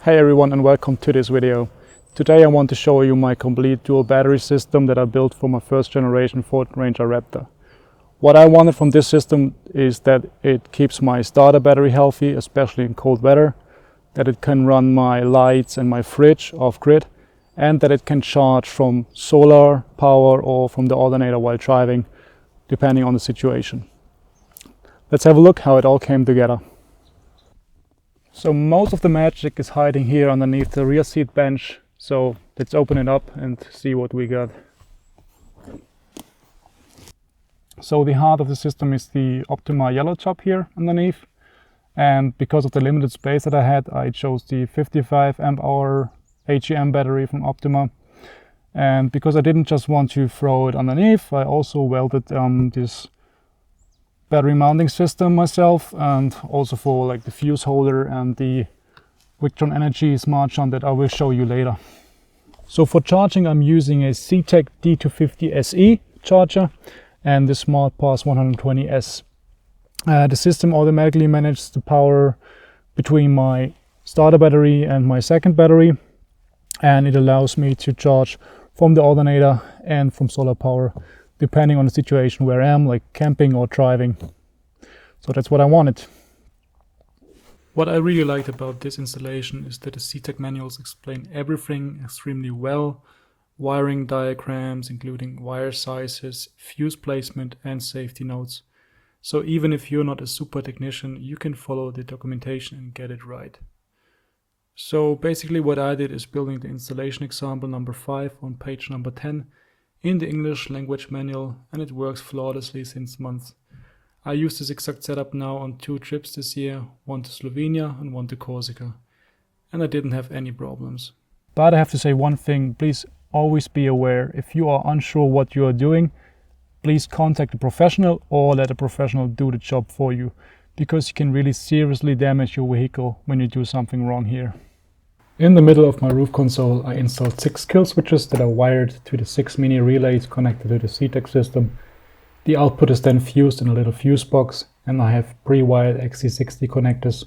Hey everyone, and welcome to this video. Today I want to show you my complete dual battery system that I built for my first generation Ford Ranger Raptor. What I wanted from this system is that it keeps my starter battery healthy, especially in cold weather, that it can run my lights and my fridge off grid, and that it can charge from solar power or from the alternator while driving, depending on the situation. Let's have a look how it all came together. So most of the magic is hiding here underneath the rear seat bench, so let's open it up and see what we got. So the heart of the system is the Optima yellow top here underneath, and because of the limited space that I had, I chose the 55 amp hour AGM battery from Optima. And because I didn't just want to throw it underneath, I also welded this battery mounting system myself, and also for like the fuse holder and the Victron Energy SmartShunt that I will show you later. So for charging I'm using a CTEK D250SE charger and the Smartpass 120S. The system automatically manages the power between my starter battery and my second battery, and it allows me to charge from the alternator and from solar power, depending on the situation where I am, like camping or driving. So that's what I wanted. What I really liked about this installation is that the CTEK manuals explain everything extremely well. Wiring diagrams, including wire sizes, fuse placement and safety notes. So even if you're not a super technician, you can follow the documentation and get it right. So basically what I did is building the installation example number 5 on page number 10 in the English language manual, and it works flawlessly since months. I used this exact setup now on 2 trips this year, one to Slovenia and one to Corsica, and I didn't have any problems. But I have to say one thing, please always be aware, if you are unsure what you are doing, please contact a professional or let a professional do the job for you, because you can really seriously damage your vehicle when you do something wrong here. In the middle of my roof console I installed 6 kill switches that are wired to the 6 mini relays connected to the CTEK system. The output is then fused in a little fuse box, and I have pre-wired XC60 connectors.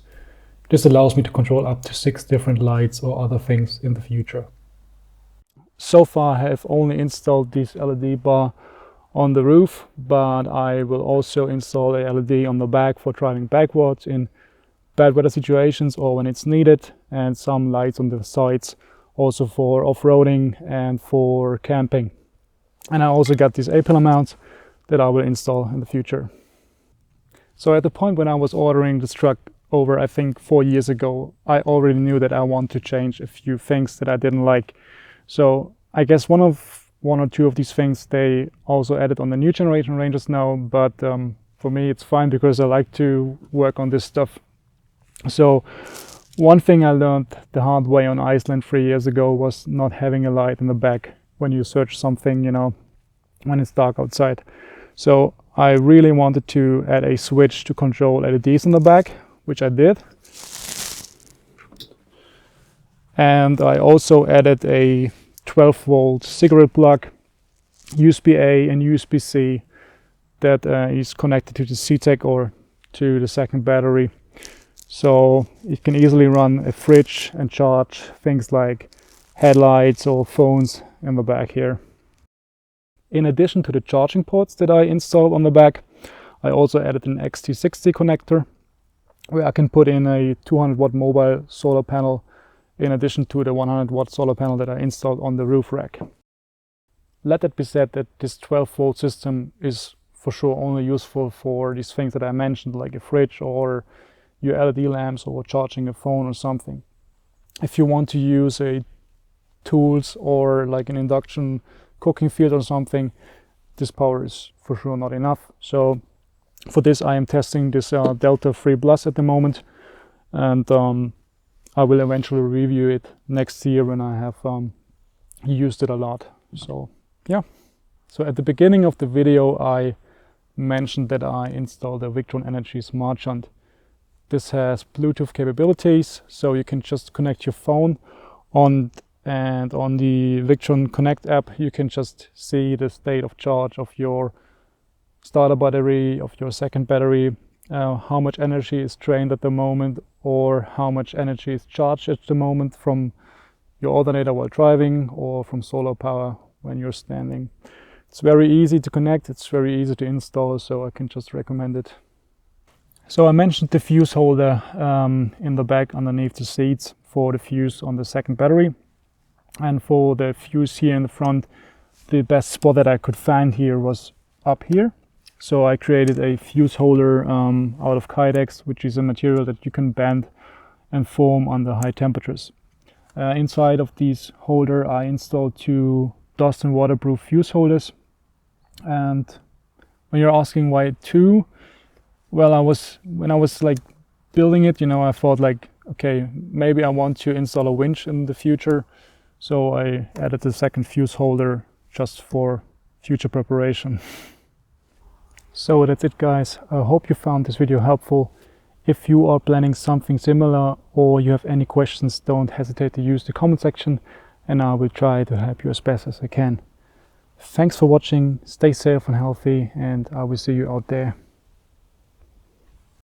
This allows me to control up to 6 different lights or other things in the future. So far I have only installed this LED bar on the roof, but I will also install a LED on the back for driving backwards in bad weather situations or when it's needed, and some lights on the sides also for off-roading and for camping. And I also got these A-pillar mounts that I will install in the future. So at the point when I was ordering this truck over, I think 4 years ago, I already knew that I want to change a few things that I didn't like. So I guess one or two of these things they also added on the new generation Rangers now, but for me it's fine because I like to work on this stuff. So one thing I learned the hard way on Iceland 3 years ago was not having a light in the back when you search something, you know, when it's dark outside. So I really wanted to add a switch to control LEDs in the back, which I did. And I also added a 12 volt cigarette plug, USB-A and USB-C that is connected to the CTEK or to the second battery. So it can easily run a fridge and charge things like headlights or phones in the back here. In addition to the charging ports that I installed on the back, I also added an XT60 connector where I can put in a 200 watt mobile solar panel in addition to the 100 watt solar panel that I installed on the roof rack. Let it be said that this 12 volt system is for sure only useful for these things that I mentioned, like a fridge or your LED lamps or charging a phone or something. If you want to use a tools or like an induction cooking field or something, this power is for sure not enough. So for this I am testing this Delta 3 Plus at the moment, and I will eventually review it next year when I have used it a lot. So yeah. So at the beginning of the video I mentioned that I installed the Victron Energy SmartShunt. This has Bluetooth capabilities, so you can just connect your phone on, and on the Victron Connect app you can just see the state of charge of your starter battery, of your second battery, how much energy is drained at the moment, or how much energy is charged at the moment from your alternator while driving, or from solar power when you're standing. It's very easy to connect, it's very easy to install, so I can just recommend it. So I mentioned the fuse holder in the back underneath the seats for the fuse on the second battery. And for the fuse here in the front, the best spot that I could find here was up here. So I created a fuse holder out of Kydex, which is a material that you can bend and form under high temperatures. Inside of this holder I installed 2 dust and waterproof fuse holders. And when you're asking why 2, well, when I was like building it, you know, I thought like, okay, maybe I want to install a winch in the future, so I added the second fuse holder just for future preparation. So that's it, guys. I hope you found this video helpful. If you are planning something similar or you have any questions, don't hesitate to use the comment section and I will try to help you as best as I can. Thanks for watching, stay safe and healthy, and I will see you out there.